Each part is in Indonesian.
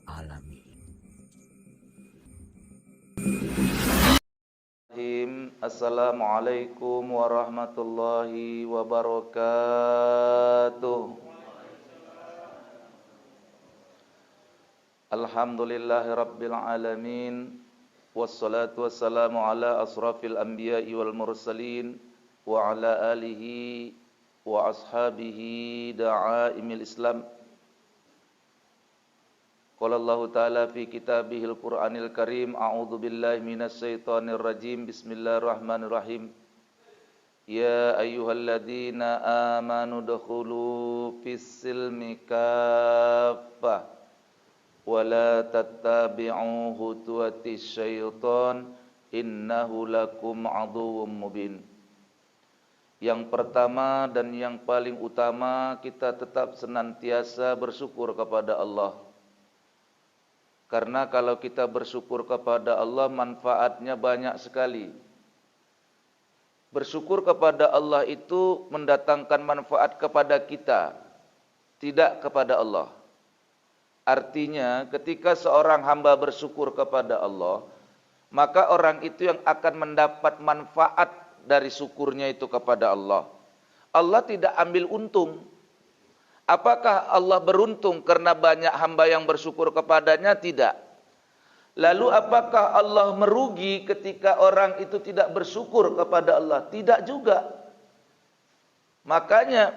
alamin. Assalamualaikum warahmatullahi wabarakatuh. Alhamdulillahi rabbil alamin. Wassalatu wassalamu ala asrafil anbiya'i wal mursalin wa ala alihi wa ashabihi da'aimil Islam. Qala Allah Ta'ala fi kitabihil Qur'anil Karim, a'udzu billahi minas syaitonir rajim. Bismillahirrahmanirrahim. Ya ayyuhalladzina amanu dukhulu fis silmi kaffah wa la tattabi'u khutuwatis syaiton innahu lakum aduwwum mubin. Yang pertama dan yang paling utama, kita tetap senantiasa bersyukur kepada Allah. Karena kalau kita bersyukur kepada Allah, manfaatnya banyak sekali. Bersyukur kepada Allah itu mendatangkan manfaat kepada kita, tidak kepada Allah. Artinya, ketika seorang hamba bersyukur kepada Allah, maka orang itu yang akan mendapat manfaat dari syukurnya itu kepada Allah. Allah tidak ambil untung. Apakah Allah beruntung karena banyak hamba yang bersyukur kepadanya? Tidak. Lalu apakah Allah merugi ketika orang itu tidak bersyukur kepada Allah? Tidak juga. Makanya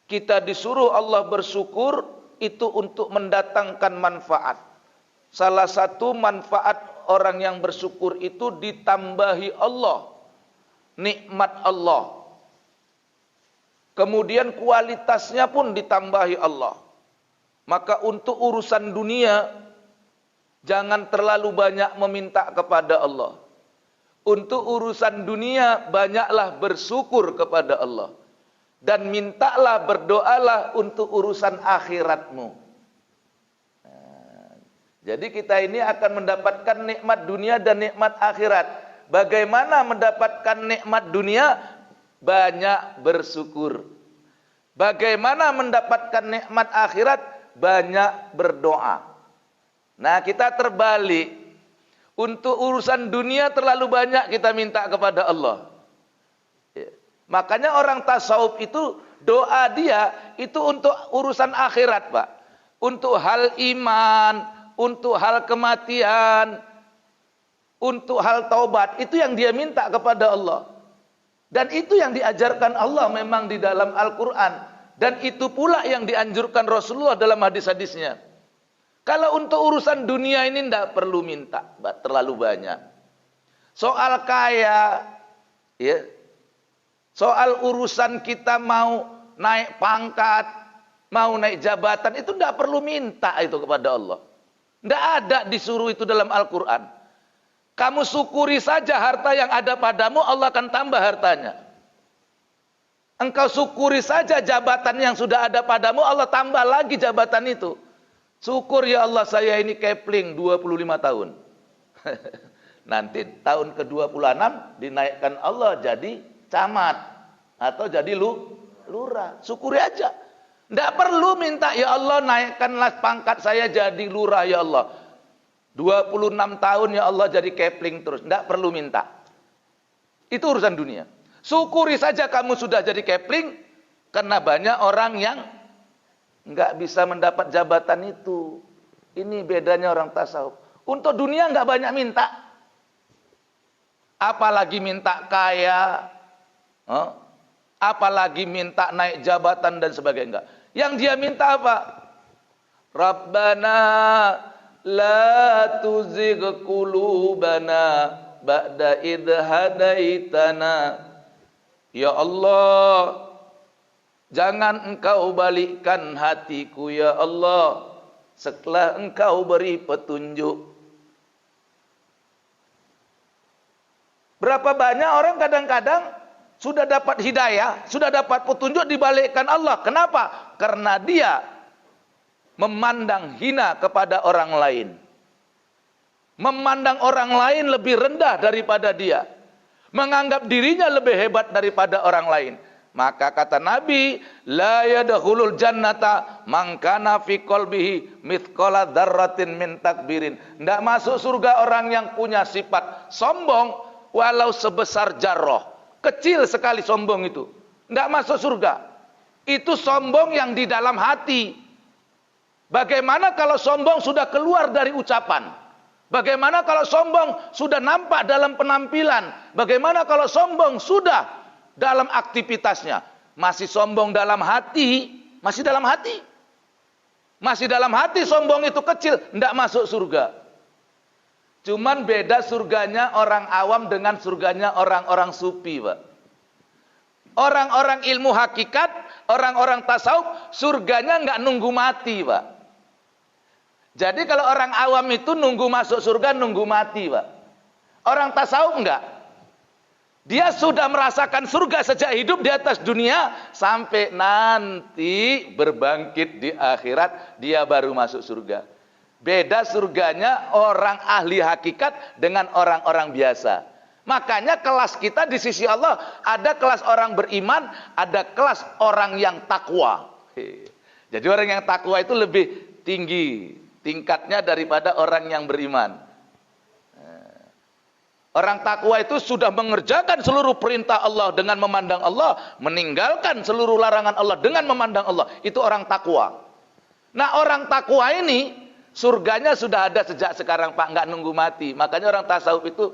kita disuruh Allah bersyukur itu untuk mendatangkan manfaat. Salah satu manfaat orang yang bersyukur itu ditambahi Allah, nikmat Allah. Kemudian kualitasnya pun ditambahi Allah. Maka untuk urusan dunia, jangan terlalu banyak meminta kepada Allah. Untuk urusan dunia, banyaklah bersyukur kepada Allah. Dan mintalah, berdoalah untuk urusan akhiratmu. Jadi kita ini akan mendapatkan nikmat dunia dan nikmat akhirat. Bagaimana mendapatkan nikmat dunia? Banyak bersyukur. Bagaimana mendapatkan nikmat akhirat? Banyak berdoa. Nah, kita terbalik. Untuk urusan dunia terlalu banyak kita minta kepada Allah. Makanya orang tasawuf itu doa dia itu untuk urusan akhirat, Pak. Untuk hal iman, untuk hal kematian, untuk hal taubat, itu yang dia minta kepada Allah. Dan itu yang diajarkan Allah memang di dalam Al-Quran. Dan itu pula yang dianjurkan Rasulullah dalam hadis-hadisnya. Kalau untuk urusan dunia ini tidak perlu minta terlalu banyak. Soal kaya, ya, soal urusan kita mau naik pangkat, mau naik jabatan, itu tidak perlu minta itu kepada Allah. Tidak ada disuruh itu dalam Al-Quran. Kamu syukuri saja harta yang ada padamu, Allah akan tambah hartanya. Engkau syukuri saja jabatan yang sudah ada padamu, Allah tambah lagi jabatan itu. Syukur ya Allah, saya ini Kepling 25 tahun. Nanti tahun ke-26 dinaikkan Allah jadi camat atau jadi lurah. Syukuri aja. Tidak perlu minta, ya Allah naikkanlah pangkat saya jadi lurah ya Allah. 26 tahun ya Allah jadi Kepling terus. Tidak perlu minta. Itu urusan dunia. Syukuri saja kamu sudah jadi Kepling. Karena banyak orang yang nggak bisa mendapat jabatan itu. Ini bedanya orang tasawuf. Untuk dunia nggak banyak minta. Apalagi minta kaya. Apalagi minta naik jabatan dan sebagainya. Enggak. Yang dia minta apa? Rabbana la tuzigh qulubana ba'da idh hadaitana. Ya Allah, jangan engkau balikkan hatiku ya Allah setelah engkau beri petunjuk. Berapa banyak orang kadang-kadang sudah dapat hidayah, sudah dapat petunjuk, dibalikkan Allah. Kenapa? Karena dia memandang hina kepada orang lain. Memandang orang lain lebih rendah daripada dia. Menganggap dirinya lebih hebat daripada orang lain. Maka kata Nabi, la yadkhulul jannata man kana fi qalbihi mithqala dzarratin min takbirin. Tidak masuk surga orang yang punya sifat sombong walau sebesar jarrah. Kecil sekali sombong itu. Tidak masuk surga. Itu sombong yang di dalam hati. Bagaimana kalau sombong sudah keluar dari ucapan? Bagaimana kalau sombong sudah nampak dalam penampilan? Bagaimana kalau sombong sudah dalam aktivitasnya? Masih sombong dalam hati, masih dalam hati. Masih dalam hati sombong itu kecil, tidak masuk surga. Cuman beda surganya orang awam dengan surganya orang-orang sufi, Pak. Orang-orang ilmu hakikat, orang-orang tasawuf, surganya nggak nunggu mati, Pak. Jadi kalau orang awam itu nunggu masuk surga, nunggu mati, Pak. Orang tasawuf enggak. Dia sudah merasakan surga sejak hidup di atas dunia, sampai nanti berbangkit di akhirat, dia baru masuk surga. Beda surganya orang ahli hakikat dengan orang-orang biasa. Makanya kelas kita di sisi Allah, ada kelas orang beriman, ada kelas orang yang takwa. Jadi orang yang takwa itu lebih tinggi tingkatnya daripada orang yang beriman. Orang takwa itu sudah mengerjakan seluruh perintah Allah dengan memandang Allah, meninggalkan seluruh larangan Allah dengan memandang Allah. Itu orang takwa. Nah, orang takwa ini surganya sudah ada sejak sekarang, Pak, nggak nunggu mati. Makanya orang tasawuf itu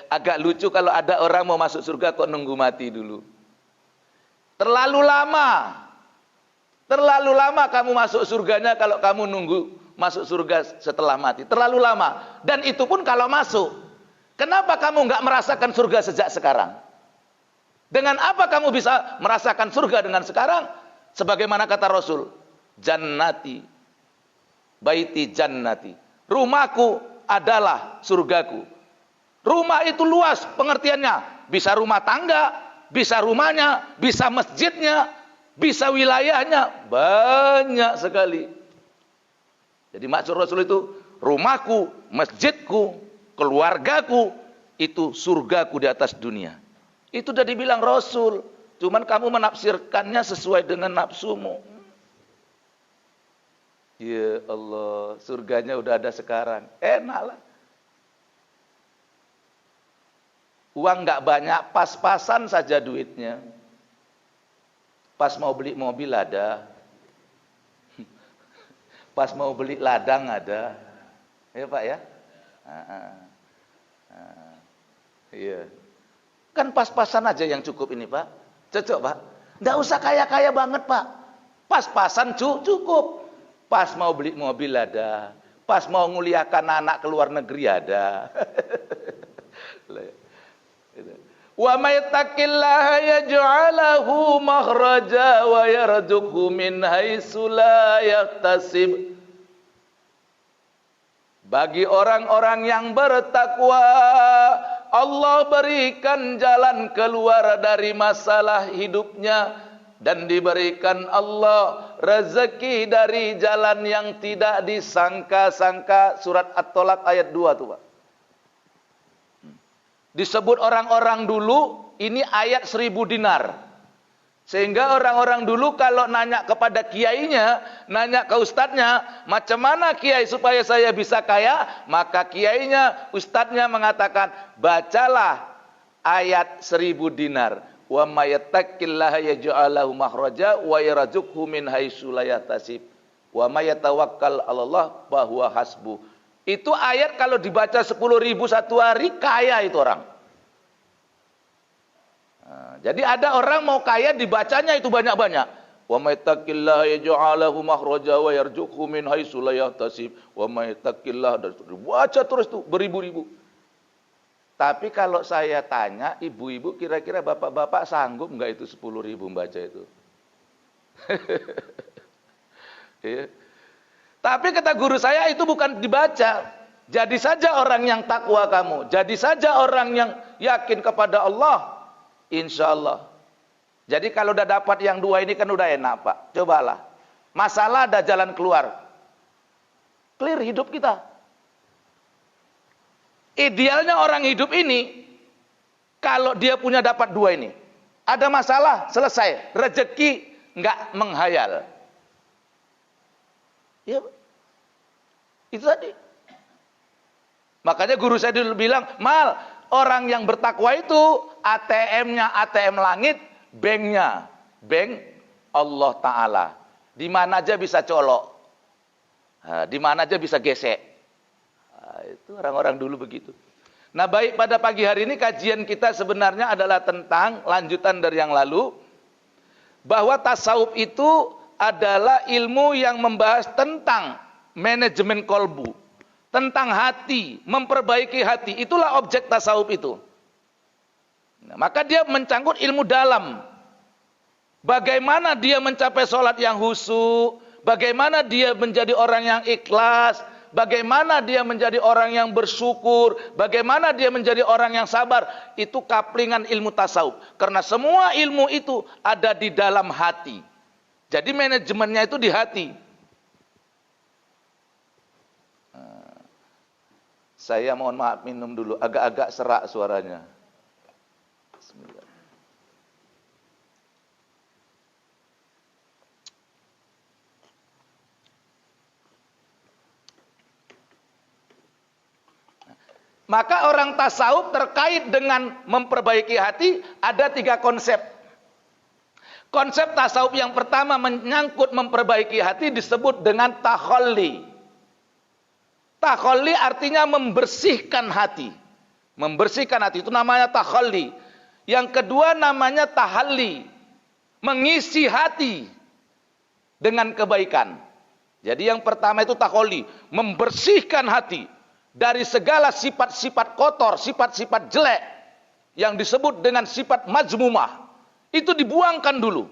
agak lucu kalau ada orang mau masuk surga kok nunggu mati dulu. Terlalu lama. Terlalu lama kamu masuk surganya kalau kamu nunggu masuk surga setelah mati. Terlalu lama. Dan itu pun kalau masuk. Kenapa kamu nggak merasakan surga sejak sekarang? Dengan apa kamu bisa merasakan surga dengan sekarang? Sebagaimana kata Rasul, jannati, baiti jannati. Rumahku adalah surgaku. Rumah itu luas pengertiannya. Bisa rumah tangga, bisa rumahnya, bisa masjidnya, bisa wilayahnya. Banyak sekali. Jadi maksud Rasul itu, rumahku, masjidku, keluargaku, itu surgaku di atas dunia. Itu sudah dibilang Rasul. Cuman kamu menafsirkannya sesuai dengan nafsumu. Ya Allah, surganya udah ada sekarang. Enak lah. Uang nggak banyak, pas-pasan saja duitnya. Pas mau beli mobil ada. Pas mau beli ladang ada. Ya Pak ya? Iya. Kan pas-pasan aja yang cukup ini, Pak. Cocok, Pak. Nggak usah kaya-kaya banget, Pak. Pas-pasan cukup. Pas mau beli mobil ada. Pas mau nguliakan anak ke luar negeri ada. Wa may yattaqillaha yaj'alahu makhraja wa yarzuqhu min haitsu la yahtasib. Bagi orang-orang yang bertakwa, Allah berikan jalan keluar dari masalah hidupnya, dan diberikan Allah rezeki dari jalan yang tidak disangka-sangka. Surat At-Tolak ayat 2 tuh, Pak. Disebut orang-orang dulu, ini ayat 1000 dinar. Sehingga orang-orang dulu kalau nanya kepada kiainya, nanya ke ustadznya, macam mana kiai supaya saya bisa kaya? Maka kiainya, ustadznya mengatakan, bacalah ayat 1000 dinar. Wa may yattaqillaha yaj'al lahu makhraja wa yarzuqhu min haitsu la yahtasib. Wa may yatawakkal 'alallah fa huwa hasbuh. Itu ayat kalau dibaca 10.000 satu hari, kaya itu orang. Jadi ada orang mau kaya dibacanya itu banyak-banyak. Wa may yattaqillaha yaj'al lahu makhraja wa yarzuqhu min haitsu la yahtasib. Wa may yattaqillaha, baca terus tuh beribu-ribu. Tapi kalau saya tanya ibu-ibu, kira-kira bapak-bapak sanggup enggak itu 10.000 baca itu? Ya. Tapi kata guru saya itu bukan dibaca. Jadi saja orang yang takwa kamu, jadi saja orang yang yakin kepada Allah. Insya Allah. Jadi kalau udah dapat yang dua ini kan udah enak, Pak. Cobalah. Masalah ada jalan keluar. Clear hidup kita. Idealnya orang hidup ini, kalau dia punya dapat dua ini. Ada masalah, selesai. Rezeki nggak menghayal. Ya, itu tadi. Makanya guru saya dulu bilang, Mal, orang yang bertakwa itu ATM-nya ATM langit, banknya bank Allah Ta'ala. Di mana aja bisa colok, di mana aja bisa gesek. Itu orang-orang dulu begitu. Nah, baik, pada pagi hari ini kajian kita sebenarnya adalah tentang lanjutan dari yang lalu, bahwa tasawuf itu adalah ilmu yang membahas tentang manajemen kolbu, tentang hati, memperbaiki hati. Itulah objek tasawuf itu. Nah, maka dia mencangkut ilmu dalam. Bagaimana dia mencapai sholat yang khusyuk, bagaimana dia menjadi orang yang ikhlas, bagaimana dia menjadi orang yang bersyukur, bagaimana dia menjadi orang yang sabar. Itu kaplingan ilmu tasawuf. Karena semua ilmu itu ada di dalam hati. Jadi manajemennya itu di hati. Saya mohon maaf minum dulu, agak-agak serak suaranya. Bismillah. Maka orang tasawuf terkait dengan memperbaiki hati ada 3 konsep. Konsep tasawuf yang pertama menyangkut memperbaiki hati disebut dengan takhalli. Takhalli artinya membersihkan hati. Membersihkan hati itu namanya takhalli. Yang kedua namanya tahalli. Mengisi hati dengan kebaikan. Jadi yang pertama itu takhalli, membersihkan hati dari segala sifat-sifat kotor, sifat-sifat jelek yang disebut dengan sifat majmumah. Itu dibuangkan dulu.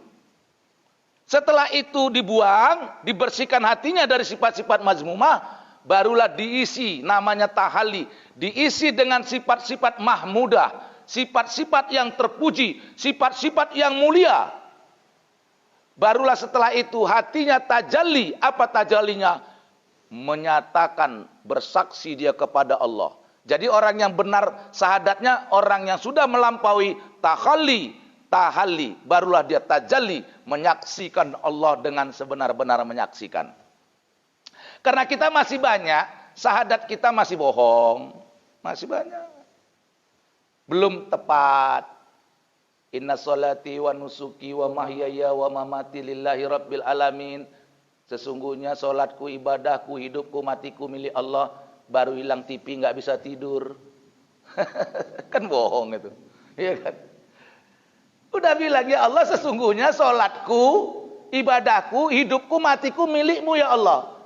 Setelah itu dibuang, dibersihkan hatinya dari sifat-sifat majmumah, barulah diisi namanya tahalli, diisi dengan sifat-sifat mahmudah, sifat-sifat yang terpuji, sifat-sifat yang mulia. Barulah setelah itu hatinya tajalli. Apa tajallinya? Menyatakan, bersaksi dia kepada Allah. Jadi orang yang benar syahadatnya orang yang sudah melampaui takhalli, tahalli, barulah dia tajalli, menyaksikan Allah dengan sebenar-benar menyaksikan. Karena kita masih banyak, syahadat kita masih bohong, masih banyak, belum tepat. Inna sholati wa nusuki wa mahyaya wa mamati lillahi rabbil alamin. Sesungguhnya sholatku, ibadahku, hidupku, matiku milik Allah. Baru hilang TV nggak bisa tidur. Kan bohong itu, iya kan? Udah bilang, ya Allah, sesungguhnya sholatku, ibadahku, hidupku, matiku milikmu ya Allah.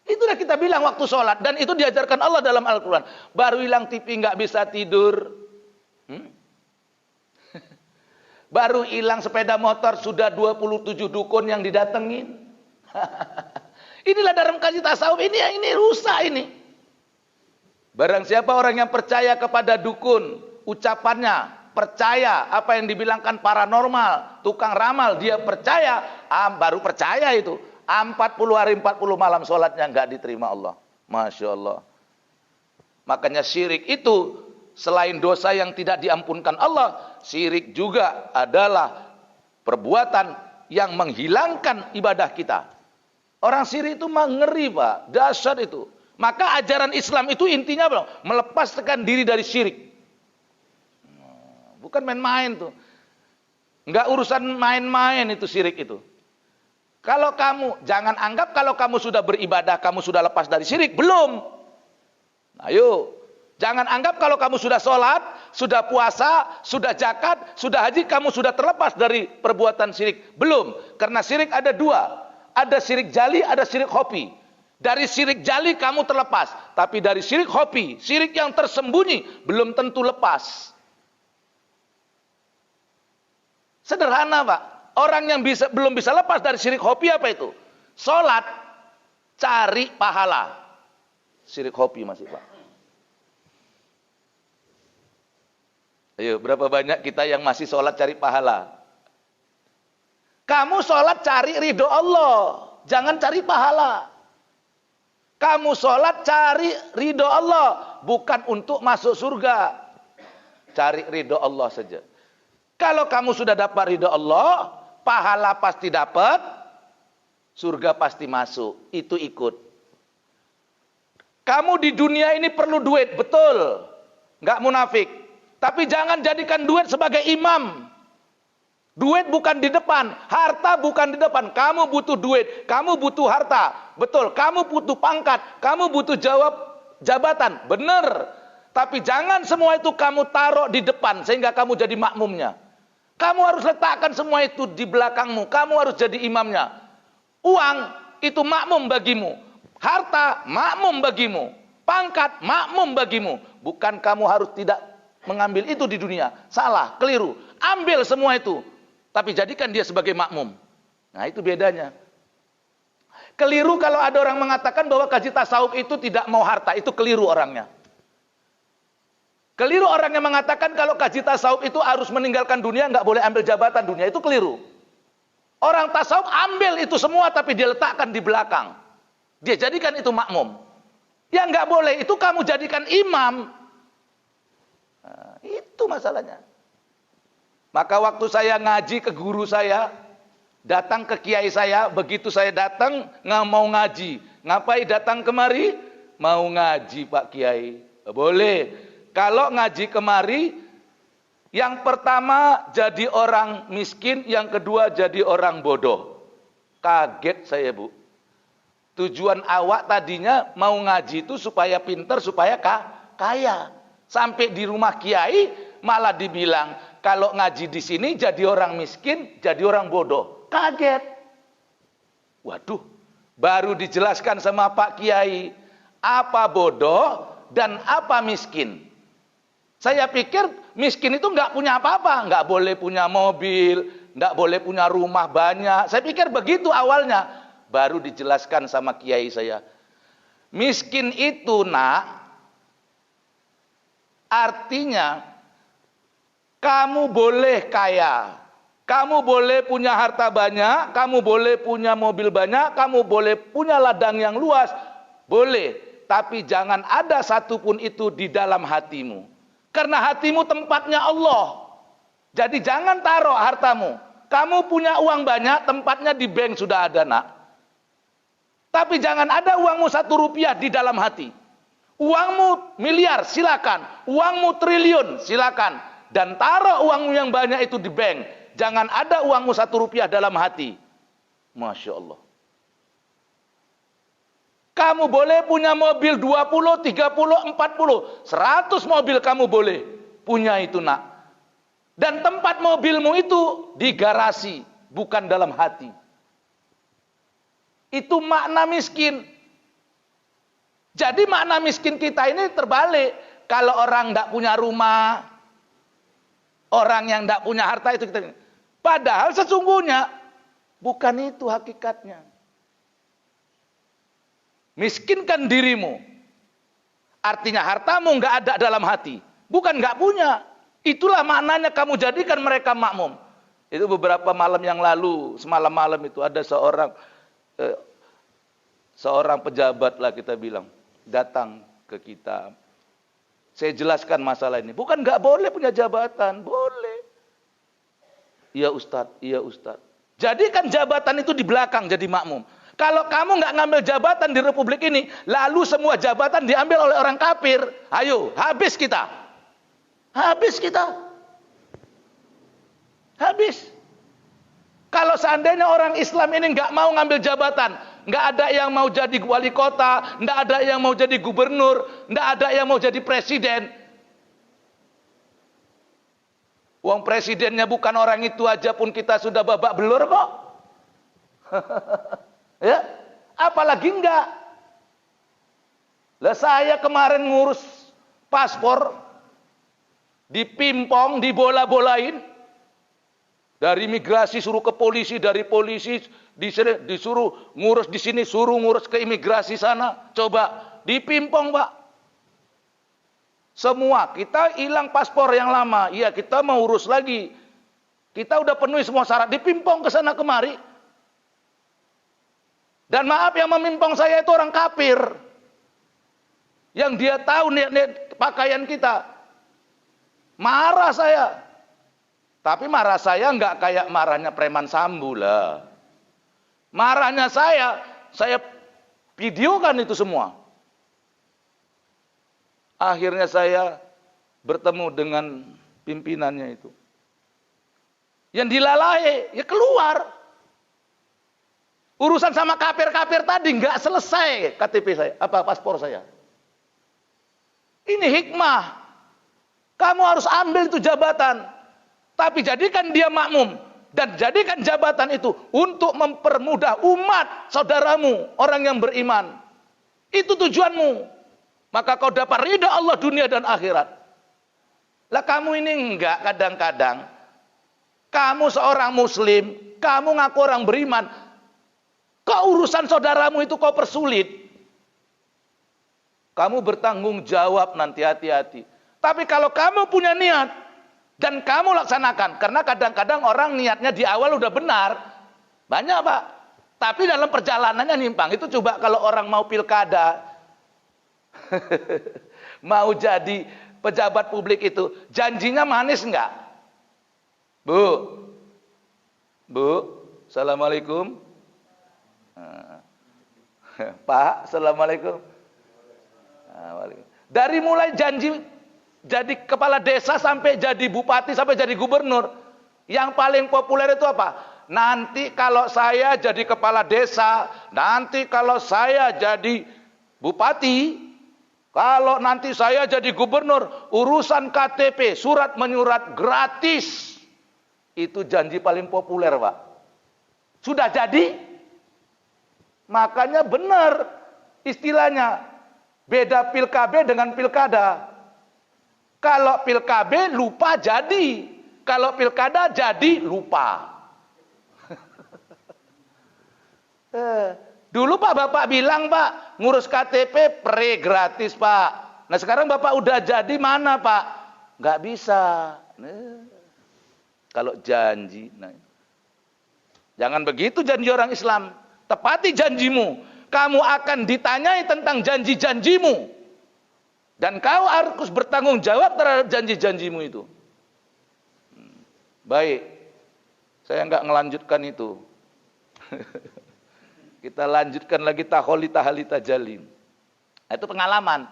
Itu udah kita bilang waktu sholat, dan itu diajarkan Allah dalam Al-Quran. Baru hilang TV nggak bisa tidur. Baru hilang sepeda motor, sudah 27 dukun yang didatengin. Inilah dalam kaji tasawuf ini rusak ini. Barang siapa orang yang percaya kepada dukun, ucapannya percaya apa yang dibilangkan paranormal, tukang ramal, dia percaya, baru percaya itu. 40 hari 40 malam sholatnya nggak diterima Allah. Masya Allah. Makanya syirik itu selain dosa yang tidak diampunkan Allah, syirik juga adalah perbuatan yang menghilangkan ibadah kita. Orang syirik itu ngeri, Pak, dahsyat itu. Maka ajaran Islam itu intinya melepaskan diri dari syirik. Bukan main-main tuh. Enggak urusan main-main itu syirik itu. Kalau kamu, jangan anggap kalau kamu sudah beribadah, kamu sudah lepas dari syirik. Belum. Ayo. Jangan anggap kalau kamu sudah sholat, sudah puasa, sudah zakat, sudah haji, kamu sudah terlepas dari perbuatan syirik. Belum. Karena syirik ada 2. Ada syirik jali, ada syirik khafi. Dari syirik jali kamu terlepas. Tapi dari syirik khafi, syirik yang tersembunyi, belum tentu lepas. Sederhana, Pak. Orang yang belum bisa lepas dari syirik khafi apa itu? Sholat, cari pahala. Syirik khafi masih, Pak. Ayo, berapa banyak kita yang masih sholat cari pahala? Kamu sholat cari ridho Allah, jangan cari pahala. Kamu sholat cari ridho Allah, bukan untuk masuk surga. Cari ridho Allah saja. Kalau kamu sudah dapat ridha Allah, pahala pasti dapat, surga pasti masuk. Itu ikut. Kamu di dunia ini perlu duit, betul. Nggak munafik. Tapi jangan jadikan duit sebagai imam. Duit bukan di depan, harta bukan di depan. Kamu butuh duit, kamu butuh harta. Betul, kamu butuh pangkat, kamu butuh jabatan. Benar. Tapi jangan semua itu kamu taruh di depan sehingga kamu jadi makmumnya. Kamu harus letakkan semua itu di belakangmu. Kamu harus jadi imamnya. Uang itu makmum bagimu. Harta makmum bagimu. Pangkat makmum bagimu. Bukan kamu harus tidak mengambil itu di dunia. Salah, keliru. Ambil semua itu. Tapi jadikan dia sebagai makmum. Nah itu bedanya. Keliru kalau ada orang mengatakan bahwa kaji tasawuf itu tidak mau harta. Itu keliru orangnya. Keliru orang yang mengatakan kalau kaji tasawuf itu harus meninggalkan dunia, nggak boleh ambil jabatan dunia. Itu keliru. Orang tasawuf ambil itu semua tapi dia letakkan di belakang. Dia jadikan itu makmum. Yang nggak boleh itu kamu jadikan imam. Nah, itu masalahnya. Maka waktu saya ngaji ke guru saya, datang ke kiai saya, begitu saya datang nggak mau ngaji. Ngapain datang kemari? Mau ngaji Pak Kiai. Boleh. Kalau ngaji kemari, yang pertama jadi orang miskin, yang kedua jadi orang bodoh. Kaget saya Bu. Tujuan awak tadinya mau ngaji itu supaya pinter, supaya kaya. Sampai di rumah kiai malah dibilang kalau ngaji di sini jadi orang miskin, jadi orang bodoh. Kaget. Waduh, baru dijelaskan sama Pak Kiai apa bodoh dan apa miskin. Saya pikir miskin itu nggak punya apa-apa, nggak boleh punya mobil, nggak boleh punya rumah banyak. Saya pikir begitu awalnya. Baru dijelaskan sama kiai saya. Miskin itu nak, artinya kamu boleh kaya, kamu boleh punya harta banyak, kamu boleh punya mobil banyak, kamu boleh punya ladang yang luas, boleh. Tapi jangan ada satupun itu di dalam hatimu. Karena hatimu tempatnya Allah. Jadi jangan taruh hartamu. Kamu punya uang banyak, tempatnya di bank sudah ada nak. Tapi jangan ada uangmu 1 rupiah di dalam hati. Uangmu miliar, silakan. Uangmu triliun, silakan. Dan taruh uangmu yang banyak itu di bank. Jangan ada uangmu 1 rupiah dalam hati. Masya Allah. Kamu boleh punya mobil 20, 30, 40. 100 mobil kamu boleh punya itu nak. Dan tempat mobilmu itu di garasi, bukan dalam hati. Itu makna miskin. Jadi makna miskin kita ini terbalik. Kalau orang tidak punya rumah, orang yang tidak punya harta itu kita. Padahal sesungguhnya bukan itu hakikatnya. Miskinkan dirimu. Artinya hartamu nggak ada dalam hati. Bukan nggak punya. Itulah maknanya kamu jadikan mereka makmum. Itu beberapa malam yang lalu, semalam malam itu ada seorang pejabat lah kita bilang. Datang ke kita. Saya jelaskan masalah ini. Bukan nggak boleh punya jabatan. Boleh. Iya Ustadz, iya Ustadz. Jadikan jabatan itu di belakang jadi makmum. Kalau kamu nggak ngambil jabatan di republik ini, lalu semua jabatan diambil oleh orang kafir. Ayo, habis kita. Habis kita. Habis. Kalau seandainya orang Islam ini nggak mau ngambil jabatan, nggak ada yang mau jadi wali kota, nggak ada yang mau jadi gubernur, nggak ada yang mau jadi presiden. Uang presidennya bukan orang itu aja pun kita sudah babak belur kok. Ya, apalagi enggak. Lah saya kemarin ngurus paspor, dipimpong, dibola-bolain. Dari imigrasi suruh ke polisi, dari polisi disuruh ngurus di sini, suruh ngurus ke imigrasi sana. Coba dipimpong, Pak. Semua kita hilang paspor yang lama. Iya, kita mau urus lagi. Kita udah penuhi semua syarat, dipimpong ke sana kemari. Dan maaf yang memimpong saya itu orang kafir. Yang dia tahu niat-niat pakaian kita. Marah saya. Tapi marah saya nggak kayak marahnya preman Sambu lah. Marahnya saya videokan itu semua. Akhirnya saya bertemu dengan pimpinannya itu. Yang dilalai, ya keluar. Urusan sama kafir-kafir tadi nggak selesai KTP saya, paspor saya. Ini hikmah. Kamu harus ambil itu jabatan. Tapi jadikan dia makmum. Dan jadikan jabatan itu untuk mempermudah umat saudaramu, orang yang beriman. Itu tujuanmu. Maka kau dapat ridha Allah dunia dan akhirat. Lah kamu ini enggak kadang-kadang. Kamu seorang muslim, kamu ngaku orang beriman. Kok urusan saudaramu itu kau persulit? Kamu bertanggung jawab nanti, hati-hati. Tapi kalau kamu punya niat dan kamu laksanakan, karena kadang-kadang orang niatnya di awal udah benar, banyak Pak. Tapi dalam perjalanannya nyimpang. Itu coba kalau orang mau pilkada, mau jadi pejabat publik itu, janjinya manis enggak? Bu, Assalamualaikum. Pak, Assalamualaikum. Dari mulai janji jadi kepala desa sampai jadi bupati sampai jadi gubernur, yang paling populer itu apa? Nanti kalau saya jadi kepala desa, nanti kalau saya jadi bupati, kalau nanti saya jadi gubernur, urusan KTP, surat menyurat gratis. Itu janji paling populer, Pak. Sudah jadi? Makanya benar istilahnya. Beda pilkada dengan pilkada. Kalau pilkada lupa jadi. Kalau pilkada jadi lupa. Dulu Pak Bapak bilang Pak, ngurus KTP pre gratis Pak. Nah sekarang Bapak udah jadi mana Pak? Nggak bisa. Kalau janji. Nah. Jangan begitu janji orang Islam. Tepati janjimu. Kamu akan ditanyai tentang janji-janjimu. Dan kau harus bertanggung jawab terhadap janji-janjimu itu. Baik. Saya nggak ngelanjutkan itu. Kita lanjutkan lagi taholi tahali tajalin. Itu pengalaman.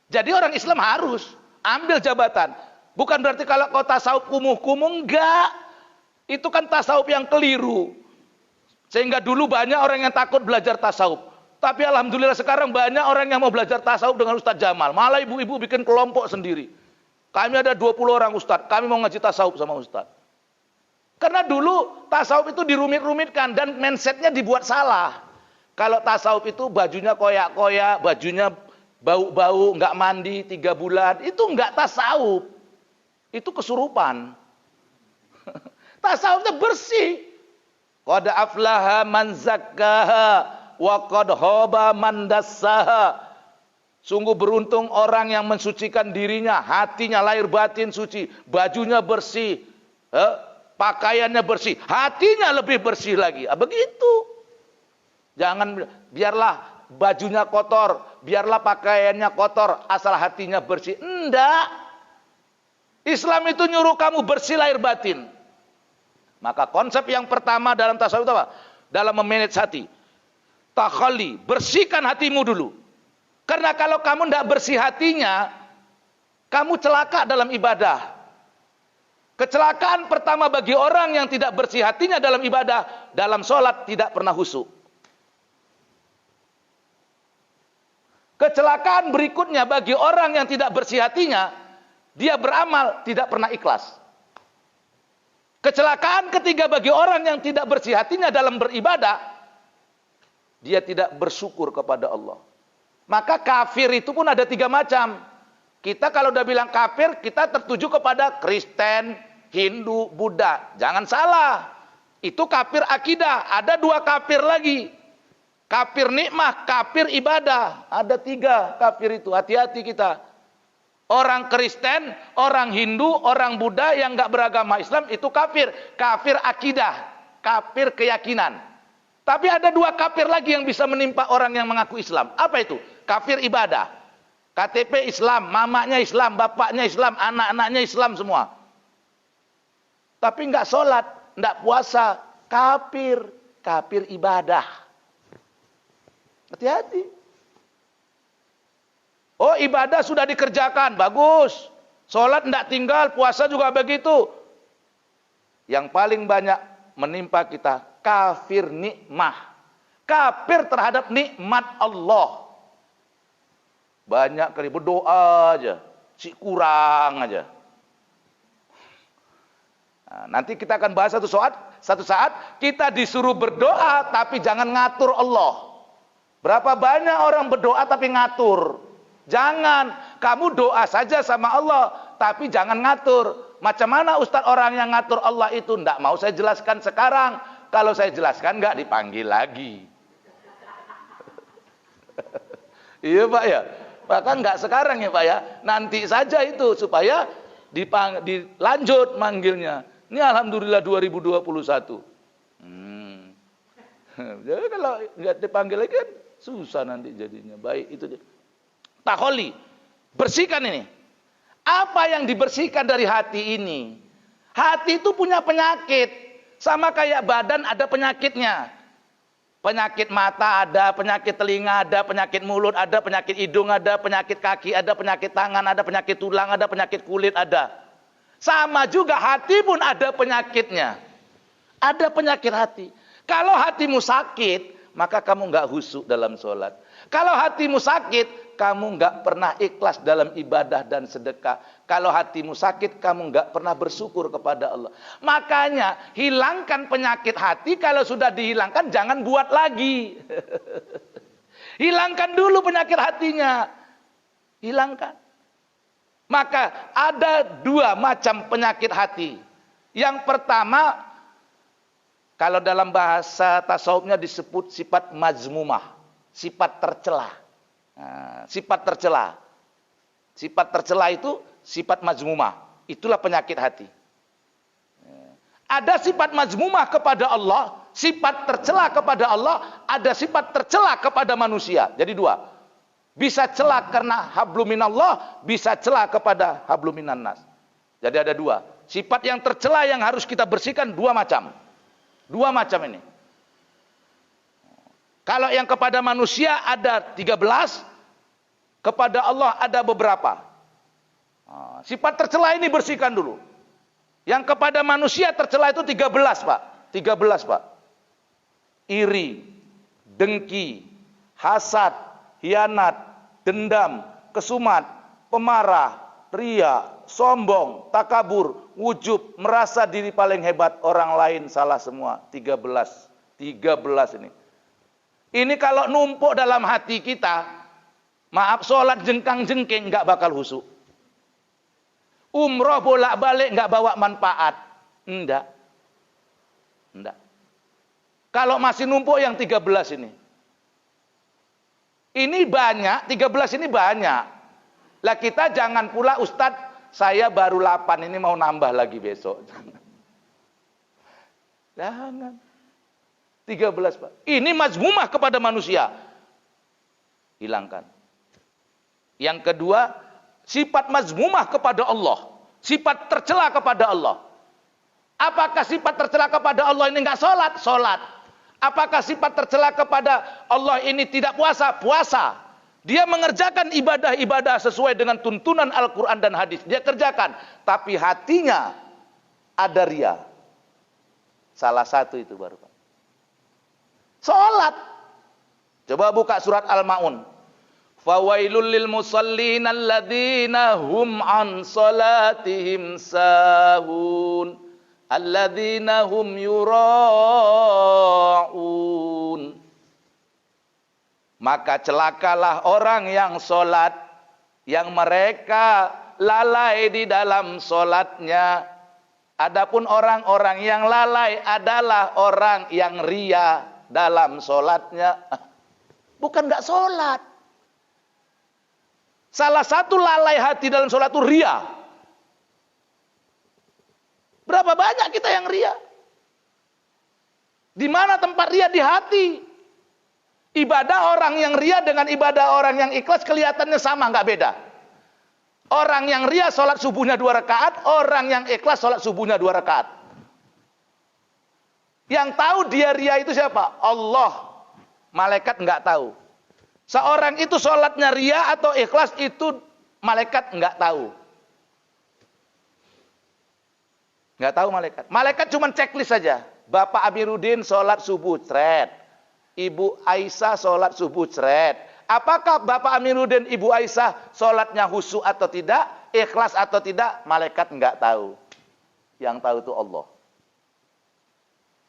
Jadi orang Islam harus ambil jabatan. Bukan berarti kalau kau tasawuf kumuh-kumuh, enggak. Itu kan tasawuf yang keliru. Sehingga dulu banyak orang yang takut belajar tasawuf. Tapi alhamdulillah sekarang banyak orang yang mau belajar tasawuf dengan Ustadz Jamal. Malah ibu-ibu bikin kelompok sendiri. Kami ada 20 orang Ustadz. Kami mau ngaji tasawuf sama Ustadz. Karena dulu tasawuf itu dirumit-rumitkan dan mindsetnya dibuat salah. Kalau tasawuf itu bajunya koyak-koyak, bajunya bau-bau, nggak mandi 3 bulan. Itu nggak tasawuf. Itu kesurupan. Tasawufnya bersih. Qad aflaha man zakkaha wa qad khaba man dassaha. Sungguh beruntung orang yang mensucikan dirinya, hatinya lahir batin suci, bajunya bersih, pakaiannya bersih, hatinya lebih bersih lagi. Begitu. Jangan biarlah bajunya kotor, biarlah pakaiannya kotor, asal hatinya bersih. Enggak. Islam itu nyuruh kamu bersih lahir batin. Maka konsep yang pertama dalam tasawuf itu apa? Dalam memanage hati. Takhalli, bersihkan hatimu dulu. Karena kalau kamu tidak bersih hatinya, kamu celaka dalam ibadah. Kecelakaan pertama bagi orang yang tidak bersih hatinya dalam ibadah, dalam sholat tidak pernah khusyuk. Kecelakaan berikutnya bagi orang yang tidak bersih hatinya, dia beramal tidak pernah ikhlas. Kecelakaan ketiga bagi orang yang tidak bersih hatinya dalam beribadah, dia tidak bersyukur kepada Allah. Maka kafir itu pun ada 3 macam. Kita kalau udah bilang kafir, kita tertuju kepada Kristen, Hindu, Buddha. Jangan salah. Itu kafir akidah. Ada 2 kafir lagi. Kafir nikmah, kafir ibadah. Ada 3 kafir itu. Hati-hati kita. Orang Kristen, orang Hindu, orang Buddha yang nggak beragama Islam itu kafir. Kafir akidah, kafir keyakinan. Tapi ada 2 kafir lagi yang bisa menimpa orang yang mengaku Islam. Apa itu? Kafir ibadah. KTP Islam, mamanya Islam, bapaknya Islam, anak-anaknya Islam semua. tapi nggak sholat, nggak puasa, kafir. Kafir ibadah. Hati-hati. Oh, ibadah sudah dikerjakan, bagus. Sholat nggak tinggal, puasa juga begitu. Yang paling banyak menimpa kita, kafir nikmah. Kafir terhadap nikmat Allah. Banyak kali berdoa aja, si kurang aja. Nah, nanti kita akan bahas satu saat kita disuruh berdoa tapi jangan ngatur Allah. Berapa banyak orang berdoa tapi ngatur. Jangan, kamu doa saja sama Allah tapi jangan ngatur. Macam mana Ustadz orang yang ngatur Allah itu? Nggak mau saya jelaskan sekarang. Kalau saya jelaskan nggak dipanggil lagi. Iya Pak ya. Bahkan nggak sekarang ya Pak ya. Nanti saja itu supaya dilanjut manggilnya. Ini alhamdulillah 2021. Jadi kalau nggak dipanggil lagi kan susah nanti jadinya. Baik itu dia. Takholi, bersihkan ini. Apa yang dibersihkan dari hati ini? Hati itu punya penyakit. Sama kayak badan ada penyakitnya. Penyakit mata ada, penyakit telinga ada, penyakit mulut ada, penyakit hidung ada, penyakit kaki ada, penyakit tangan ada, penyakit tulang ada, penyakit kulit ada. Sama juga hati pun ada penyakitnya. Ada penyakit hati. Kalau hatimu sakit, maka kamu nggak khusyuk dalam sholat. Kalau hatimu sakit, kamu nggak pernah ikhlas dalam ibadah dan sedekah. Kalau hatimu sakit, kamu nggak pernah bersyukur kepada Allah. Makanya hilangkan penyakit hati. Kalau sudah dihilangkan, jangan buat lagi. Hilangkan dulu penyakit hatinya. Hilangkan. Maka ada dua macam penyakit hati. Yang pertama, kalau dalam bahasa tasawufnya disebut sifat mazmumah. Sifat tercela. Nah, sifat tercela. Sifat tercela itu sifat mazmumah. Itulah penyakit hati. Ada sifat mazmumah kepada Allah, sifat tercela kepada Allah, ada sifat tercela kepada manusia. Jadi dua. Bisa cela karena habluminallah, bisa cela kepada habluminannas. Jadi ada dua. Sifat yang tercela yang harus kita bersihkan dua macam. Dua macam ini. Kalau yang kepada manusia ada 13, kepada Allah ada beberapa. Sifat tercela ini bersihkan dulu. Yang kepada manusia tercela itu 13 Pak. 13 Pak. Iri, dengki, hasad, hianat, dendam, kesumat, pemarah, ria, sombong, takabur, wujub, merasa diri paling hebat, orang lain salah semua. 13 ini. Ini kalau numpuk dalam hati kita, maaf, sholat jengkang-jengking nggak bakal khusyuk. Umroh bolak-balik nggak bawa manfaat. Enggak. Kalau masih numpuk yang 13 ini. Ini banyak, 13 ini banyak. Lah kita jangan pula, Ustadz, saya baru 8, ini mau nambah lagi besok. Jangan. 13 Pak. Ini mazmumah kepada manusia. Hilangkan. Yang kedua, sifat mazmumah kepada Allah. Sifat tercela kepada Allah. Apakah sifat tercela kepada Allah ini enggak sholat? Sholat. Apakah sifat tercela kepada Allah ini tidak puasa? Puasa. Dia mengerjakan ibadah-ibadah sesuai dengan tuntunan Al-Quran dan hadis. Dia kerjakan. Tapi hatinya ada ria. Salah satu itu baru Pak. Sholat. Coba buka surat Al-Ma'un. Fawailul lil musallin alladzina hum an salatihim sahun. Alladzina hum yura'un. Maka celakalah orang yang sholat, yang mereka lalai di dalam sholatnya. Adapun orang-orang yang lalai adalah orang yang ria dalam sholatnya. Bukan nggak sholat. Salah satu lalai hati dalam sholat itu ria. Berapa banyak kita yang ria? Di mana tempat ria? Di hati. Ibadah orang yang ria dengan ibadah orang yang ikhlas kelihatannya sama, nggak beda. Orang yang ria sholat subuhnya 2 rakaat, orang yang ikhlas sholat subuhnya 2 rakaat. Yang tahu dia ria itu siapa? Allah. Malaikat nggak tahu. Seorang itu sholatnya ria atau ikhlas itu malaikat nggak tahu. Nggak tahu malaikat. Malaikat cuma checklist saja. Bapak Amiruddin sholat subuh, cret. Ibu Aisyah sholat subuh, cret. Apakah Bapak Amiruddin, Ibu Aisyah sholatnya khusyuk atau tidak? Ikhlas atau tidak? Malaikat nggak tahu. Yang tahu itu Allah.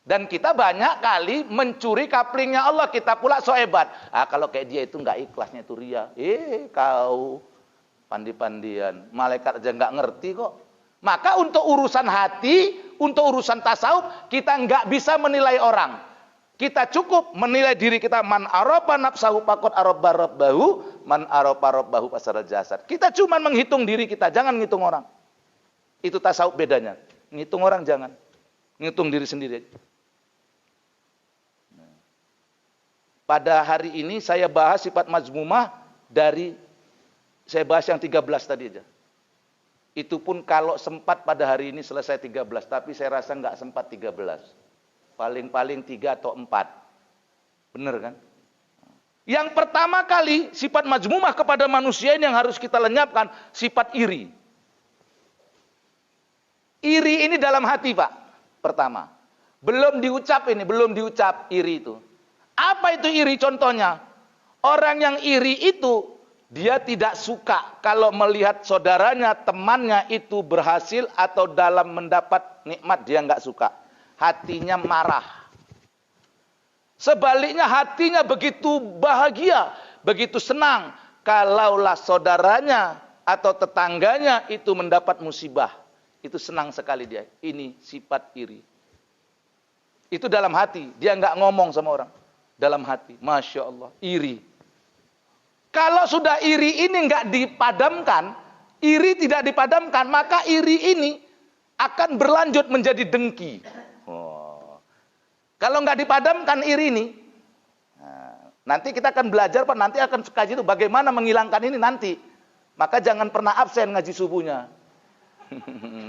Dan kita banyak kali mencuri kaplingnya Allah. Kita pula so hebat. Kalau kayak dia itu nggak ikhlasnya itu ria. Kau pandi-pandian. Malaikat aja nggak ngerti kok. Maka untuk urusan hati, untuk urusan tasawuf, kita nggak bisa menilai orang. Kita cukup menilai diri kita. Man aroba nafsahu faqad aroba rabbahu, man aroba rabbahu fasara jasad. Kita cuma menghitung diri kita, jangan ngitung orang. Itu tasawuf bedanya. Ngitung orang jangan. Ngitung diri sendiri. Pada hari ini saya bahas sifat mazmumah saya bahas yang 13 tadi aja. Itu pun kalau sempat pada hari ini selesai 13, tapi saya rasa nggak sempat 13. Paling-paling 3 atau 4. Bener kan? Yang pertama kali sifat mazmumah kepada manusia ini yang harus kita lenyapkan, sifat iri. Iri ini dalam hati, Pak. Pertama. Belum diucap iri itu. Apa itu iri contohnya? Orang yang iri itu, dia tidak suka kalau melihat saudaranya, temannya itu berhasil atau dalam mendapat nikmat, dia nggak suka. Hatinya marah. Sebaliknya hatinya begitu bahagia, begitu senang. Kalaulah saudaranya atau tetangganya itu mendapat musibah. Itu senang sekali dia. Ini sifat iri. Itu dalam hati. Dia nggak ngomong sama orang. Dalam hati. Masya Allah. Iri. Kalau sudah iri ini nggak dipadamkan, iri tidak dipadamkan, maka iri ini akan berlanjut menjadi dengki. Kalau nggak dipadamkan iri ini, nanti kita akan belajar, Pak, nanti akan kaji itu bagaimana menghilangkan ini nanti. Maka jangan pernah absen ngaji subuhnya.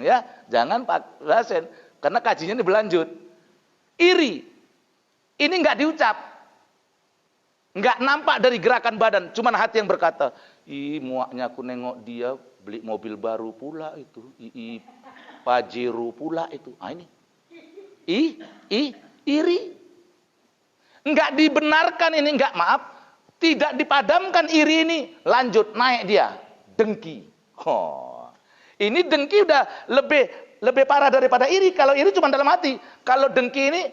Ya, jangan Pak absen, karena kajinya ini berlanjut. Iri, ini nggak diucap. Nggak nampak dari gerakan badan, cuma hati yang berkata, muaknya aku nengok dia beli mobil baru pula itu, Pajero pula itu. Ini, iri. Nggak dibenarkan ini, tidak dipadamkan iri ini, lanjut naik dia, dengki. Ini dengki udah lebih parah daripada iri. Kalau iri cuma dalam hati, kalau dengki ini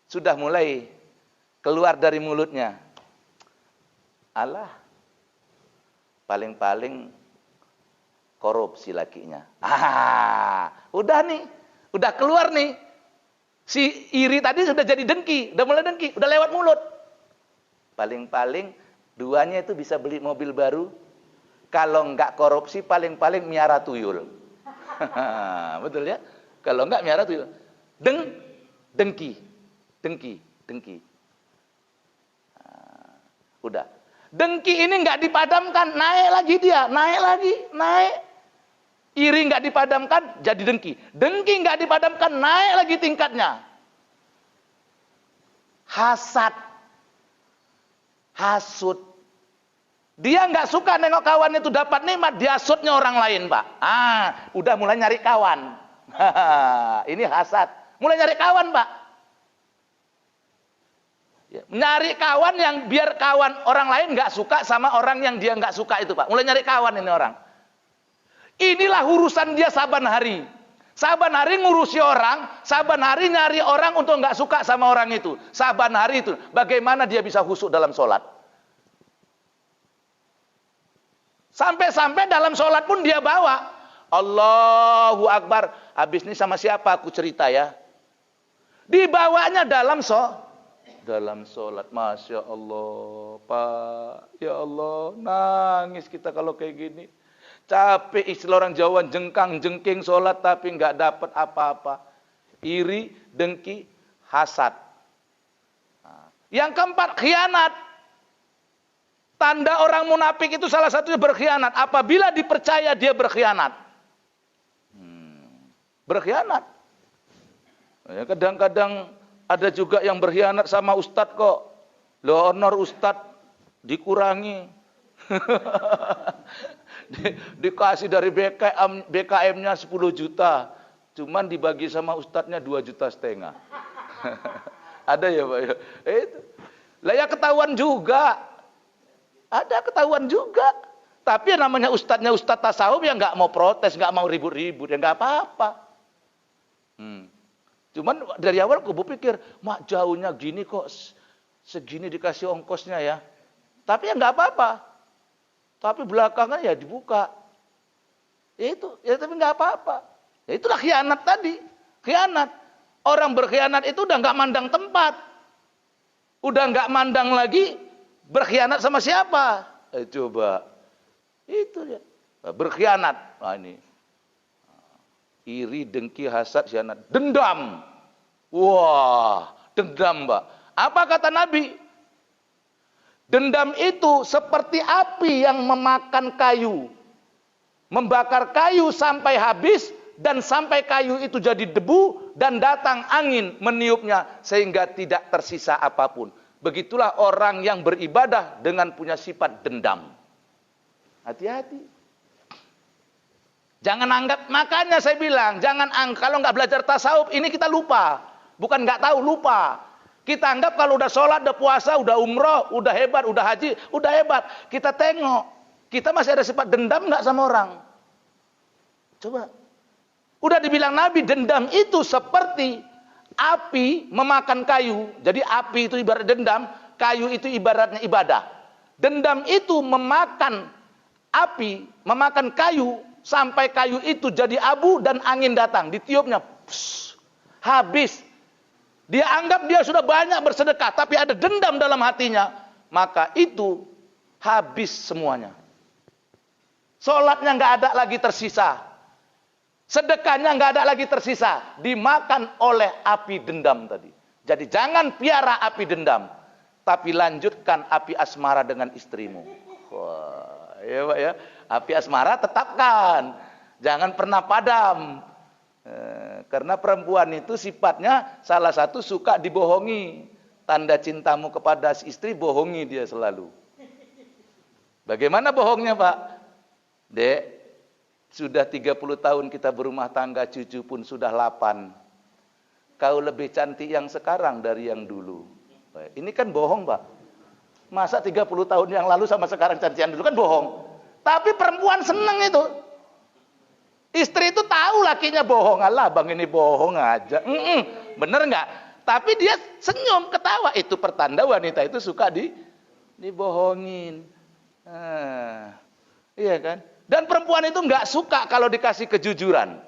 sudah mulai keluar dari mulutnya. Alah, paling-paling korupsi lakinya. Udah nih, udah keluar nih. Si iri tadi sudah jadi dengki, udah mulai dengki, udah lewat mulut. Paling-paling duanya itu bisa beli mobil baru. Kalau enggak korupsi, paling-paling miara tuyul. Betul ya? Kalau enggak miara tuyul. Dengki. Udah. Dengki ini nggak dipadamkan, naik lagi dia, naik. Iri nggak dipadamkan, jadi dengki. Dengki nggak dipadamkan, naik lagi tingkatnya. Hasud. Dia nggak suka nengok kawan itu dapat nikmat, dia hasudnya orang lain, Pak. Udah mulai nyari kawan. Ini hasad. Mulai nyari kawan, Pak. Nyari kawan yang biar kawan orang lain nggak suka sama orang yang dia nggak suka itu, Pak. Mulai nyari kawan ini orang. Inilah urusan dia saban hari. Saban hari ngurusi orang, saban hari nyari orang untuk nggak suka sama orang itu. Saban hari itu, bagaimana dia bisa khusyuk dalam sholat? Sampai-sampai dalam sholat pun dia bawa Allahu Akbar. Habis ini sama siapa aku cerita ya? Dibawanya dalam sholat. Masya Allah, Pak. Ya Allah, nangis kita kalau kayak gini. Capek, istilah orang Jawa, jengkang-jengking sholat tapi nggak dapat apa-apa. Iri, dengki, hasad. Yang keempat, khianat. Tanda orang munafik itu salah satunya berkhianat. Apabila dipercaya dia berkhianat. Berkhianat. Ya, kadang-kadang ada juga yang berkhianat sama ustadz kok. Lo honor ustadz dikurangi. Dikasih dari BKM-nya 10 juta. Cuman dibagi sama ustadznya 2,5 juta. Ada ya Pak? Itu. Lah ya ketahuan juga. Ada ketahuan juga. Tapi yang namanya ustadznya ustadz tasawuf yang nggak mau protes, nggak mau ribut-ribut, ya nggak apa-apa. Cuman dari awal aku berpikir, mak jauhnya gini kok, segini dikasih ongkosnya ya. Tapi ya nggak apa-apa. Tapi belakangan ya dibuka. Itu, ya tapi nggak apa-apa. Ya itulah khianat tadi. Khianat. Orang berkhianat itu udah nggak mandang tempat. Udah nggak mandang lagi berkhianat sama siapa. Coba. Itu ya. Berkhianat. Nah ini. Iri, dengki, hasad, khianat. Dendam. Wah, dendam, Mbak. Apa kata Nabi? Dendam itu seperti api yang memakan kayu. Membakar kayu sampai habis dan sampai kayu itu jadi debu dan datang angin meniupnya sehingga tidak tersisa apapun. Begitulah orang yang beribadah dengan punya sifat dendam. Hati-hati. Jangan anggap, makanya saya bilang, kalau nggak belajar tasawuf ini kita lupa. Bukan nggak tahu, lupa. Kita anggap kalau udah sholat, udah puasa, udah umroh, udah hebat, udah haji, udah hebat. Kita tengok, kita masih ada sifat dendam nggak sama orang? Coba. Udah dibilang Nabi, dendam itu seperti api memakan kayu. Jadi api itu ibarat dendam, kayu itu ibaratnya ibadah. Dendam itu memakan api, memakan kayu, sampai kayu itu jadi abu dan angin datang. Ditiupnya, habis. Dia anggap dia sudah banyak bersedekah, tapi ada dendam dalam hatinya. Maka itu habis semuanya. Sholatnya nggak ada lagi tersisa. Sedekahnya nggak ada lagi tersisa. Dimakan oleh api dendam tadi. Jadi jangan piara api dendam. Tapi lanjutkan api asmara dengan istrimu. Wah, ya Pak ya. Api asmara tetapkan. Jangan pernah padam. Karena perempuan itu sifatnya salah satu suka dibohongi. Tanda cintamu kepada si istri, bohongi dia selalu. Bagaimana bohongnya Pak? Dek, sudah 30 tahun kita berumah tangga, cucu pun sudah 8. Kau lebih cantik yang sekarang dari yang dulu. Ini kan bohong Pak. Masa 30 tahun yang lalu sama sekarang cantik yang dulu kan bohong. Tapi perempuan seneng itu. Istri itu tahu lakinya bohong. Alah bang ini bohong aja. Bener nggak? Tapi dia senyum, ketawa. Itu pertanda wanita itu suka dibohongin. Iya kan? Dan perempuan itu nggak suka kalau dikasih kejujuran.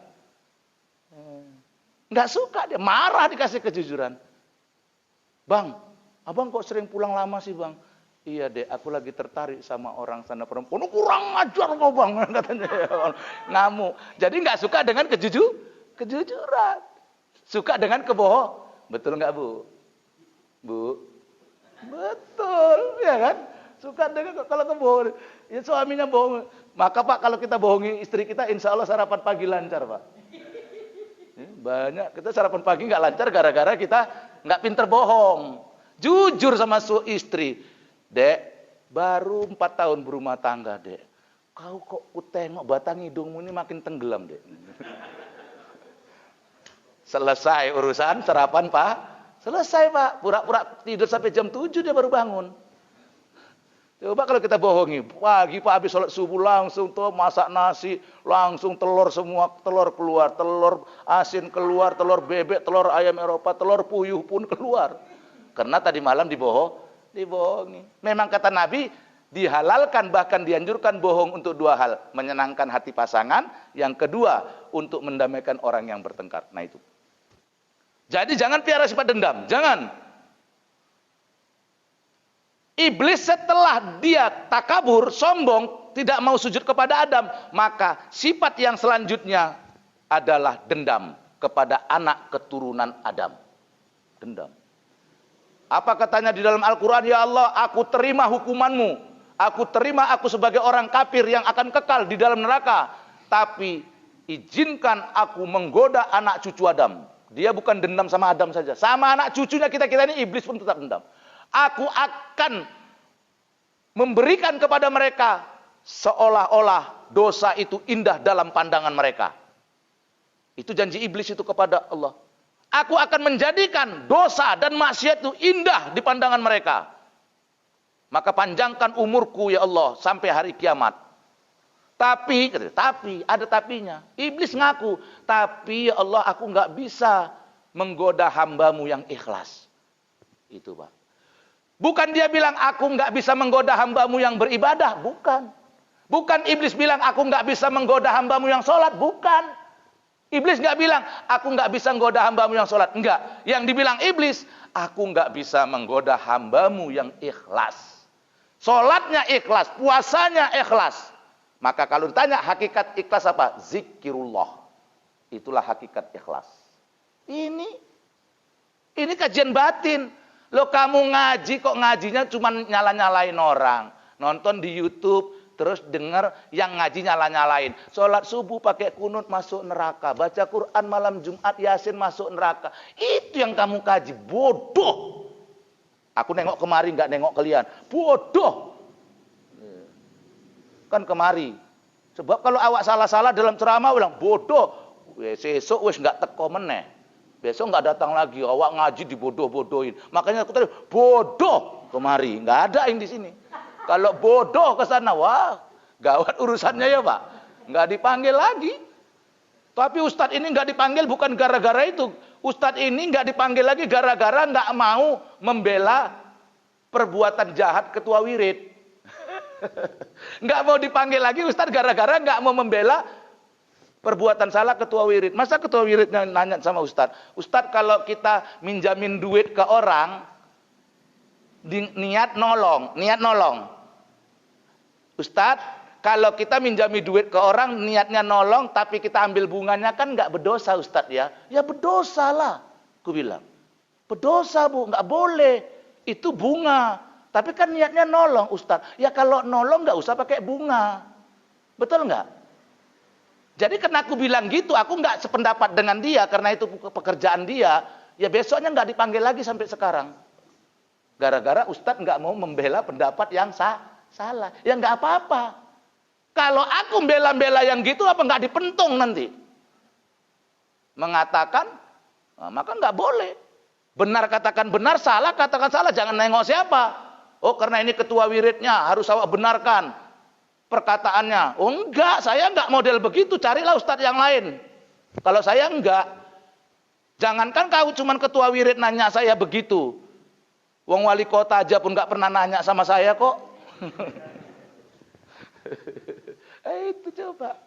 Nggak suka, dia marah dikasih kejujuran. Bang, abang kok sering pulang lama sih bang? Iya dek, aku lagi tertarik sama orang sana perempuan. Kurang ajar kau bang, katanya. Ngamuk. Jadi nggak suka dengan kejujuran. Suka dengan kebohongan. Betul nggak bu? Bu? Betul, ya kan? Suka dengan kalau kebohongan. Ya suaminya bohong. Maka Pak kalau kita bohongi istri kita, insya Allah sarapan pagi lancar Pak. Banyak kita sarapan pagi nggak lancar gara-gara kita nggak pinter bohong. Jujur sama istri. Dek, baru 4 tahun berumah tangga, dek. Kau kok ku tengok batang hidungmu ini makin tenggelam, dek. Selesai urusan sarapan, Pak. Selesai, Pak. Pura-pura tidur sampai jam 7 dia baru bangun. Coba kalau kita bohongi, pagi Pak habis sholat subuh langsung tuh masak nasi, langsung telur semua, telur keluar, telur asin keluar, telur bebek, telur ayam Eropa, telur puyuh pun keluar. Karena tadi malam dibohongi. Memang kata Nabi, dihalalkan bahkan dianjurkan bohong untuk 2 hal. Menyenangkan hati pasangan. Yang kedua, untuk mendamaikan orang yang bertengkar. Nah itu. Jadi jangan piara sifat dendam. Jangan. Iblis setelah dia takabur, sombong, tidak mau sujud kepada Adam. Maka sifat yang selanjutnya adalah dendam kepada anak keturunan Adam. Dendam. Apa katanya di dalam Al-Quran? Ya Allah, aku terima hukumanmu. Aku terima aku sebagai orang kafir yang akan kekal di dalam neraka. Tapi izinkan aku menggoda anak cucu Adam. Dia bukan dendam sama Adam saja. Sama anak cucunya kita-kita ini iblis pun tetap dendam. Aku akan memberikan kepada mereka seolah-olah dosa itu indah dalam pandangan mereka. Itu janji iblis itu kepada Allah. Aku akan menjadikan dosa dan maksiat itu indah di pandangan mereka. Maka panjangkan umurku ya Allah sampai hari kiamat. Tapi ada tapinya. Iblis ngaku, tapi ya Allah aku nggak bisa menggoda hambamu yang ikhlas. Itu Pak. Bukan dia bilang aku nggak bisa menggoda hambamu yang beribadah, bukan. Bukan iblis bilang aku nggak bisa menggoda hambamu yang sholat, bukan. Iblis nggak bilang, aku nggak bisa menggoda hambamu yang sholat. Enggak. Yang dibilang iblis, aku nggak bisa menggoda hambamu yang ikhlas. Sholatnya ikhlas, puasanya ikhlas. Maka kalau ditanya hakikat ikhlas apa? Zikirullah. Itulah hakikat ikhlas. Ini kajian batin. Loh kamu ngaji kok ngajinya cuma nyala-nyalain orang. Nonton di YouTube. Terus dengar yang ngaji nyala-nyalain. Sholat subuh pakai kunut masuk neraka. Baca Quran malam Jumat Yasin masuk neraka. Itu yang kamu kaji. Bodoh. Aku nengok kemari nggak nengok kalian. Bodoh. Kan kemari. Sebab kalau awak salah-salah dalam ceramah bilang bodoh. Besok wis nggak teko meneh. Besok nggak datang lagi. Awak ngaji dibodoh-bodohin. Makanya aku tadi bodoh kemari. Nggak ada yang di sini. Kalau bodoh ke sana, wah, gawat urusannya ya Pak. Nggak dipanggil lagi. Tapi Ustadz ini nggak dipanggil bukan gara-gara itu. Ustadz ini nggak dipanggil lagi gara-gara nggak mau membela perbuatan jahat ketua wirid. Nggak mau dipanggil lagi Ustadz gara-gara nggak mau membela perbuatan salah ketua wirid. Masa ketua wiridnya nanya sama Ustadz, Ustadz kalau kita minjamin duit ke orang, niat nolong. Ustadz, kalau kita minjami duit ke orang, niatnya nolong, tapi kita ambil bunganya kan nggak berdosa Ustadz ya? Ya berdosa lah, aku bilang. Berdosa Bu, nggak boleh. Itu bunga. Tapi kan niatnya nolong Ustadz. Ya kalau nolong nggak usah pakai bunga. Betul nggak? Jadi karena aku bilang gitu, aku nggak sependapat dengan dia, karena itu pekerjaan dia, ya besoknya nggak dipanggil lagi sampai sekarang. Gara-gara Ustadz nggak mau membela pendapat yang salah. Ya nggak apa-apa. Kalau aku bela-bela yang gitu, apa nggak dipentung nanti? Mengatakan, maka nggak boleh. Benar katakan benar, salah katakan salah. Jangan nengok siapa. Oh karena ini ketua wiridnya, harus awak benarkan perkataannya. Oh enggak, saya nggak model begitu. Carilah Ustadz yang lain. Kalau saya enggak. Jangankan kau cuman ketua wirid nanya saya begitu. Wong wali kota aja pun nggak pernah nanya sama saya kok. Itu coba.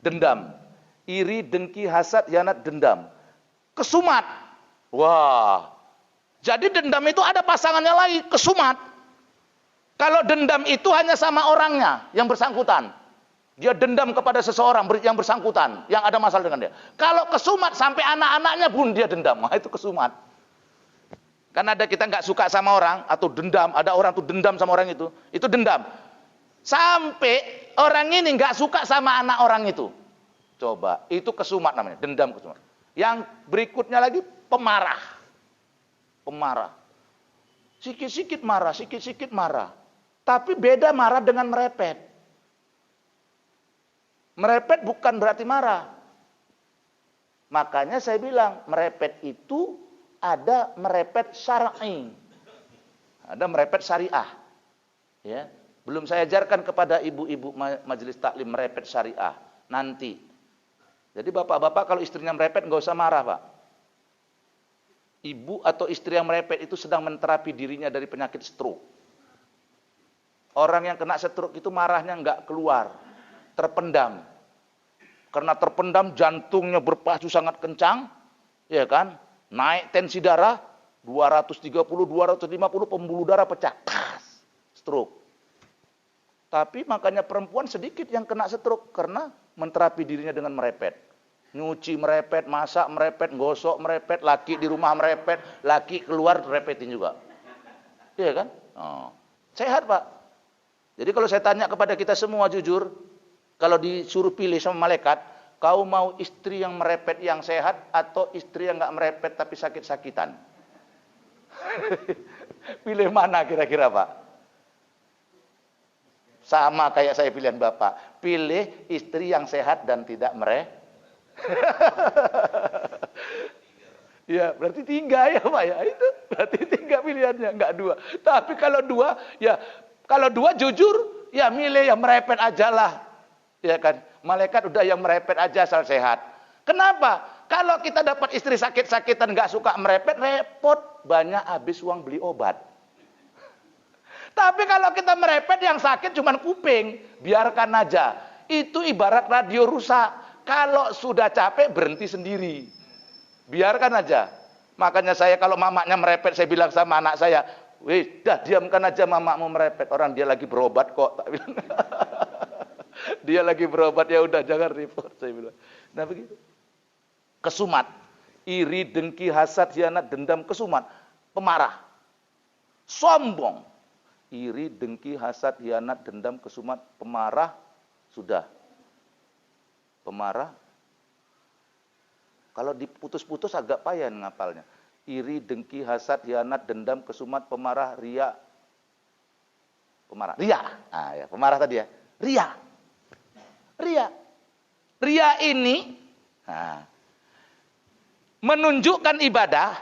Dendam. Iri, dengki, hasad, hianat, dendam. Kesumat. Wah. Jadi dendam itu ada pasangannya lagi, kesumat. Kalau dendam itu hanya sama orangnya yang bersangkutan. Dia dendam kepada seseorang yang bersangkutan, yang ada masalah dengan dia. Kalau kesumat sampai anak-anaknya pun dia dendam. Wah, itu kesumat. Karena ada kita nggak suka sama orang atau dendam, ada orang tuh dendam sama orang itu dendam. Sampai orang ini nggak suka sama anak orang itu. Coba, itu kesumat namanya, dendam kesumat. Yang berikutnya lagi pemarah. Pemarah. Sikit-sikit marah, sikit-sikit marah. Tapi beda marah dengan merepet. Merepet bukan berarti marah. Makanya saya bilang, merepet itu ada merepet syar'i. Ada merepet syariah. Ya, belum saya ajarkan kepada ibu-ibu majelis taklim merepet syariah. Nanti. Jadi bapak-bapak kalau istrinya merepet nggak usah marah, Pak. Ibu atau istri yang merepet itu sedang menterapi dirinya dari penyakit stroke. Orang yang kena stroke itu marahnya nggak keluar, terpendam. Karena terpendam jantungnya berpacu sangat kencang, ya kan? Naik tensi darah 230, 250, pembuluh darah pecah, tas, stroke. Tapi makanya perempuan sedikit yang kena stroke karena menterapi dirinya dengan merepet. Nyuci merepet, masak merepet, gosok merepet, laki di rumah merepet, laki keluar repetin juga. Iya kan? Oh. Sehat, Pak. Jadi kalau saya tanya kepada kita semua jujur, kalau disuruh pilih sama malaikat, Kau mau istri yang merepet yang sehat atau istri yang nggak merepet tapi sakit-sakitan? Pilih mana kira-kira Pak? Sama kayak saya pilihan Bapak. Pilih istri yang sehat dan tidak merepet. Ya, berarti 3 ya Pak ya. Itu berarti 3 pilihannya, enggak 2. Tapi kalau 2, ya kalau 2 jujur, ya milih yang merepet aja lah. Ya kan? Malaikat udah yang merepet aja asal sehat. Kenapa? Kalau kita dapat istri sakit-sakitan enggak suka merepet, repot, banyak habis uang beli obat. Tapi kalau kita merepet yang sakit cuman kuping, biarkan aja. Itu ibarat radio rusak. Kalau sudah capek berhenti sendiri. Biarkan aja. Makanya saya kalau mamaknya merepet, saya bilang sama anak saya, weh, dah diamkan aja mamakmu merepet. Orang dia lagi berobat kok. Tak bilang. Dia lagi berobat, ya udah jangan repot. Saya bilang. Nah begitu. Kesumat. Iri, dengki, hasad, hianat, dendam, kesumat. Pemarah. Sombong. Iri, dengki, hasad, hianat, dendam, kesumat, pemarah. Sudah. Pemarah. Kalau diputus-putus agak payah ngapalnya. Iri, dengki, hasad, hianat, dendam, kesumat, pemarah, ria. Pemarah. Ria. Ah ya, pemarah tadi ya. Ria. Ria. Ria ini menunjukkan ibadah,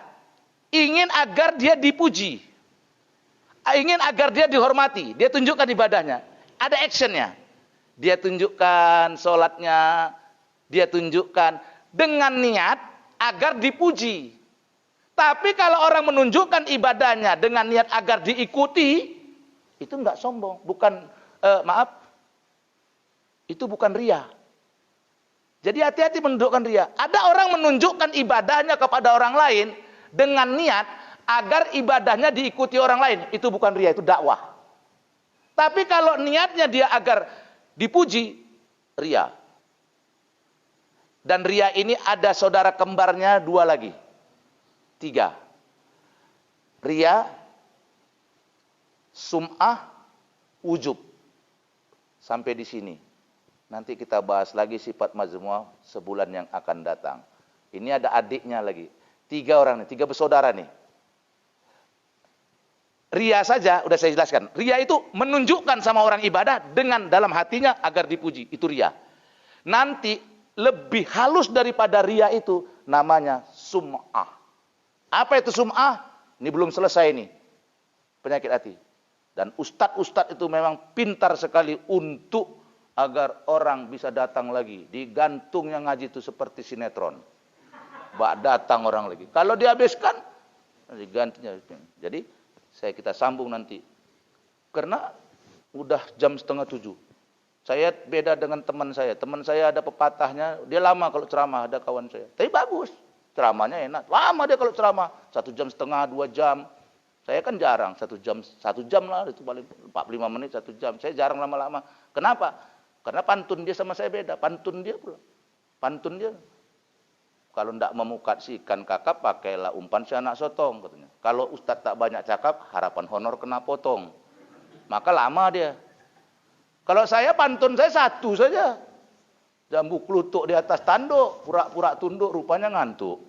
ingin agar dia dipuji. Ingin agar dia dihormati. Dia tunjukkan ibadahnya. Ada actionnya. Dia tunjukkan sholatnya. Dia tunjukkan dengan niat agar dipuji. Tapi kalau orang menunjukkan ibadahnya dengan niat agar diikuti, itu enggak sombong. Bukan, itu bukan ria. Jadi hati-hati menunjukkan ria. Ada orang menunjukkan ibadahnya kepada orang lain dengan niat agar ibadahnya diikuti orang lain. Itu bukan ria, itu dakwah. Tapi kalau niatnya dia agar dipuji, ria. Dan ria ini ada saudara kembarnya 2 lagi. 3. Ria, sum'ah, ujub. Sampai di sini. Nanti kita bahas lagi sifat mazmumah sebulan yang akan datang. Ini ada adiknya lagi. 3 orang nih, 3 bersaudara nih. Ria saja, udah saya jelaskan. Ria itu menunjukkan sama orang ibadah dengan dalam hatinya agar dipuji. Itu ria. Nanti lebih halus daripada ria itu namanya sum'ah. Apa itu sum'ah? Ini belum selesai nih. Penyakit hati. Dan ustadz-ustadz itu memang pintar sekali untuk agar orang bisa datang lagi. Digantungnya ngaji itu seperti sinetron. Bak datang orang lagi. Kalau dihabiskan, digantinya. Jadi kita sambung nanti. Karena udah jam 6:30. Saya beda dengan teman saya. Teman saya ada pepatahnya, dia lama kalau ceramah, ada kawan saya. Tapi bagus. Ceramahnya enak. Lama dia kalau ceramah. 1,5 jam, 2 jam. Saya kan jarang. 1 jam lah. Itu paling 45 menit, 1 jam. Saya jarang lama-lama. Kenapa? Karena pantun dia sama saya beda. Pantun dia pula. Pantun dia. Kalau tidak memukat si ikan kakap, pakailah umpan si anak sotong. Katanya. Kalau ustadz tak banyak cakap, harapan honor kena potong. Maka lama dia. Kalau saya pantun saya 1 saja. Jambu klutuk di atas tanduk, pura-pura tunduk, rupanya ngantuk.